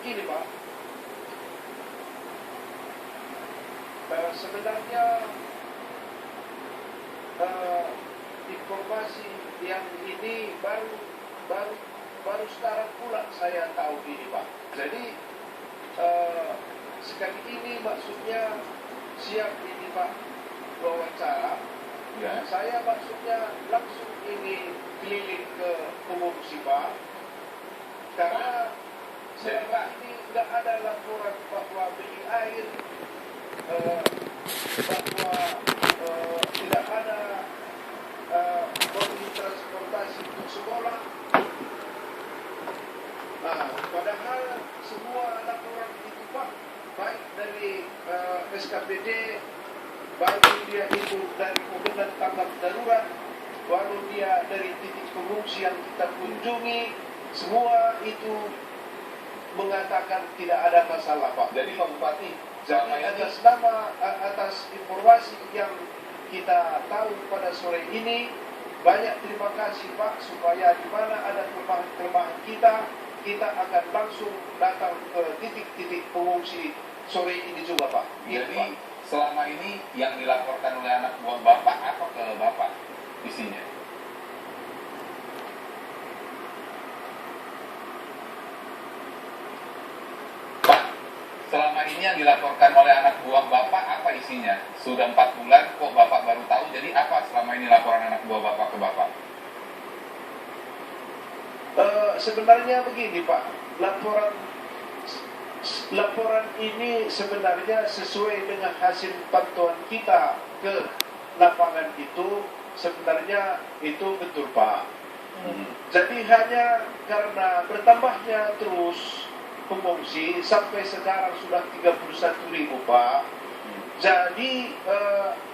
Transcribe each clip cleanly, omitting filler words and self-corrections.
begini Pak, sebenarnya informasi yang ini baru sekarang pula saya tahu ini Pak. Jadi sekali ini maksudnya siap ini Pak wawancara. Ya, saya maksudnya langsung ini keliling ke pengungsi Pak, karena selama ini nggak ada laporan bahwa beli air, bahwa tidak ada mobil transportasi untuk sekolah. Nah, padahal semua laporan itu Pak, baik dari SKPD, baik dia itu dari Komandan Tanggap Darurat, walau dia dari titik pengungsi yang kita kunjungi, semua itu mengatakan tidak ada masalah Pak. Jadi Pak Bupati, atas informasi yang kita tahu pada sore ini, banyak terima kasih Pak, supaya di mana ada kelemahan kita akan langsung datang ke titik-titik pengungsi sore ini juga Pak. Jadi Pak, selama ini yang dilaporkan oleh anak buah Bapak apa ke Bapak isinya? Pak, selama ini yang dilaporkan oleh anak buah Bapak apa isinya? Sudah 4 bulan kok Bapak baru tahu, jadi apa selama ini laporan anak buah Bapak ke Bapak? Sebenarnya begini Pak, laporan ini sebenarnya sesuai dengan hasil pantauan kita ke lapangan itu, sebenarnya itu betul Pak. Jadi hanya karena bertambahnya terus pengungsi sampai sekarang sudah 31.000 Pak. Jadi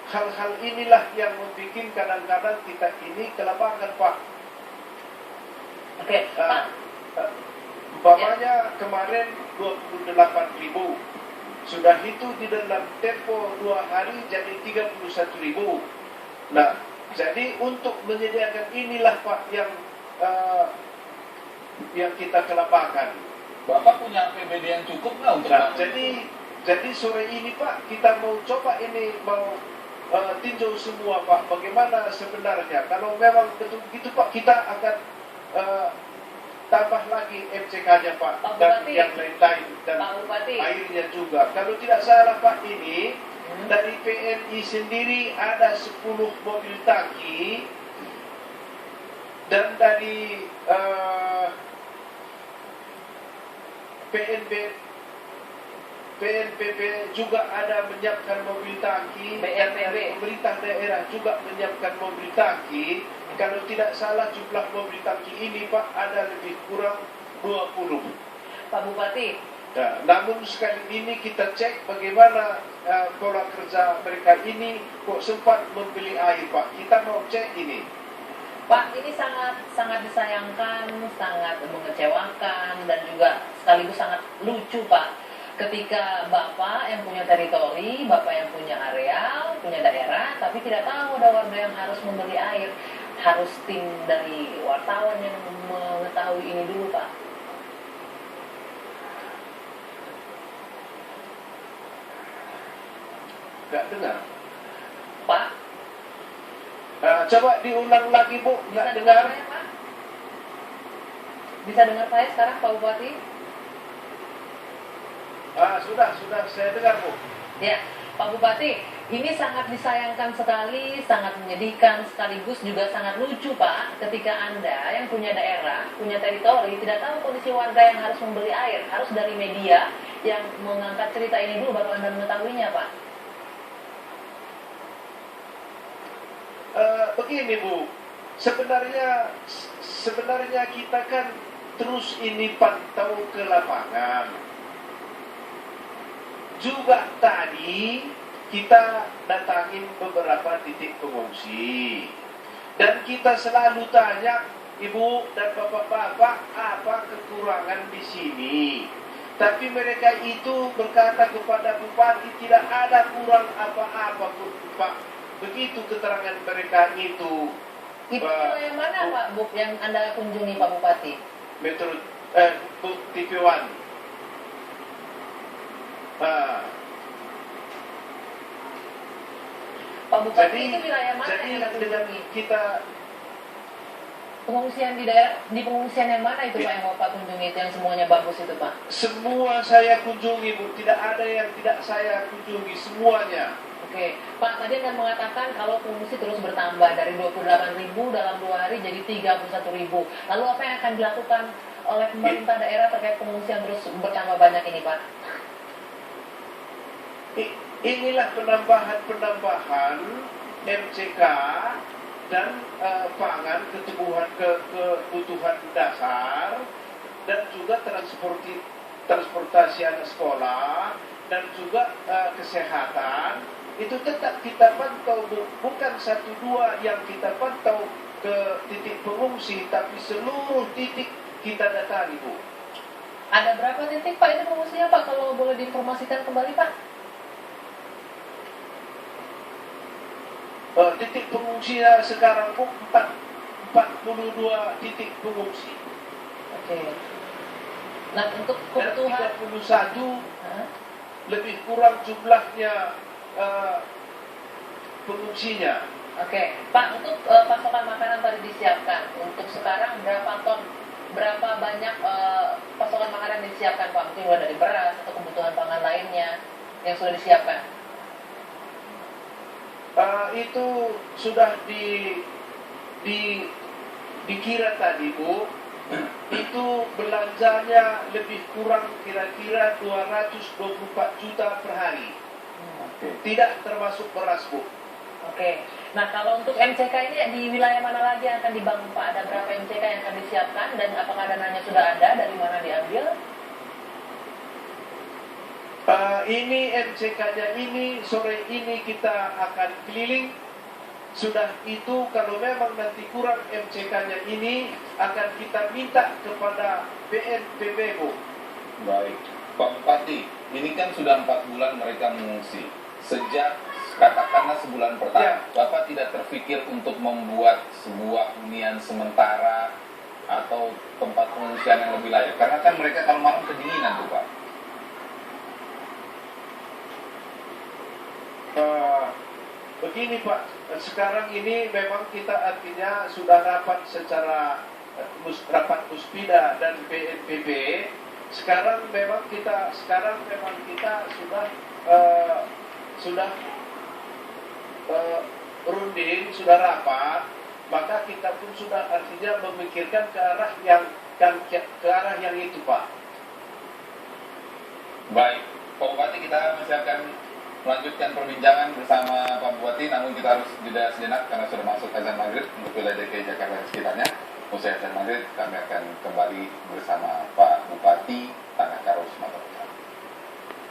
hal-hal inilah yang membuat kadang-kadang kita ini ke lapangan Pak. Oke, Pak. Umpamanya kemarin 28.000, sudah itu di dalam tempo 2 hari jadi 31.000. Nah, jadi untuk menyediakan inilah Pak yang kita kelapangkan. Bapak punya APBD yang cukup nggak untuk Nah, jadi sore ini Pak kita mau coba ini tinjau semua Pak, bagaimana sebenarnya. Kalau memang betul gitu Pak, kita akan tambah lagi MCK-nya Pak, dan yang lain-lain, dan airnya juga. Kalau tidak salah Pak, ini dari PNI sendiri ada 10 mobil tangki, dan dari PNPB juga ada menyiapkan mobil tangki, dan dari pemerintah daerah juga menyiapkan mobil tangki. Kalau tidak salah jumlah mobil tangki ini Pak ada lebih kurang 20. Pak Bupati. Nah, namun sekali ini kita cek bagaimana pola kerja mereka ini, kok sempat membeli air Pak. Kita mau cek ini. Pak, ini sangat disayangkan, sangat mengecewakan, dan juga sekaligus sangat lucu Pak. Ketika Bapak yang punya teritori, Bapak yang punya areal, punya daerah, tapi tidak tahu ada warga yang harus membeli air. Harus tim dari wartawan yang mengetahui ini dulu Pak. Nggak dengar Pak, coba diulang lagi Bu. bisa Nggak dengar saya, Pak? Bisa dengar saya sekarang Pak Bupati? sudah saya dengar Bu. Ya, Pak Bupati, ini sangat disayangkan sekali, sangat menyedihkan, sekaligus juga sangat lucu Pak, ketika Anda yang punya daerah, punya teritori, tidak tahu kondisi warga yang harus membeli air. Harus dari media yang mengangkat cerita ini dulu baru Anda mengetahuinya Pak. Begini Bu, sebenarnya kita kan terus ini pantau ke lapangan. Juga tadi kita datangin beberapa titik pengungsi, dan kita selalu tanya Ibu dan Bapak-bapak apa kekurangan di sini. Tapi mereka itu berkata kepada Bupati tidak ada kurang apa-apa Pak. Begitu keterangan mereka itu. Itu yang mana Pak yang Anda kunjungi Pak Bupati? Metro TV One. Ah, Pak Bupati, itu wilayah mana jadi yang Anda dengan kunjungi? kita Pengungsian di daerah, di pengungsian yang mana itu Pak yang Bapak kunjungi itu yang semuanya bagus itu Pak? semua saya kunjungi, Bu. Tidak ada yang tidak saya kunjungi, semuanya. Oke, Pak tadi Anda mengatakan kalau pengungsi terus bertambah dari 28.000 dalam 2 hari jadi 31.000. Lalu apa yang akan dilakukan oleh pemerintah daerah terkait pengungsi yang terus bertambah banyak ini Pak? Inilah penambahan MCK dan pangan, kebutuhan dasar, dan juga transportasi anak sekolah, dan juga kesehatan. Itu tetap kita pantau, Bu. Bukan 1-2 yang kita pantau ke titik pengungsi, tapi seluruh titik kita datangi, Bu. Ada berapa titik Pak itu pengungsinya Pak kalau boleh diinformasikan kembali Pak? Titik pengungsinya sekarang, Bu, 42 titik pengungsi. Oke. Nah untuk Dan kebutuhan 31 Hah? lebih kurang jumlahnya pengungsinya. Oke, Pak, untuk pasokan makanan tadi disiapkan. Untuk sekarang berapa banyak pasokan makanan disiapkan, Pak? Mungkin mulai dari beras atau kebutuhan pangan lainnya yang sudah disiapkan. Itu sudah dikira tadi, Bu. Itu belanjanya lebih kurang kira-kira 224 juta per hari. Oke. Tidak termasuk beras, Bu. Oke. Nah, kalau untuk MCK ini di wilayah mana lagi yang akan dibangun, Pak? Ada berapa MCK yang akan disiapkan dan apakah dananya sudah ada? Dari mana diambil? Ini MCK-nya ini sore ini kita akan keliling. Sudah itu kalau memang nanti kurang MCK-nya ini akan kita minta kepada BNPB, Bu. Baik, Pak Bupati, ini kan sudah 4 bulan mereka mengungsi. Sejak katakanlah sebulan pertama, Ya. Bapak tidak terpikir untuk membuat sebuah hunian sementara atau tempat pengungsian yang lebih layak? Karena kan mereka kalau malam kedinginan tuh, Pak. Begini, Pak, sekarang ini memang kita artinya sudah rapat secara rapat Puspida dan BNPB. Sekarang memang kita sudah runding, sudah rapat, maka kita pun sudah artinya memikirkan ke arah yang itu, Pak. Baik, Pak Bupati, kita masih akan melanjutkan perbincangan bersama Pak Bupati, namun kita harus jeda sejenak karena sudah masuk azan maghrib untuk wilayah DKI Jakarta dan sekitarnya. Usai azan maghrib, kami akan kembali bersama Pak Bupati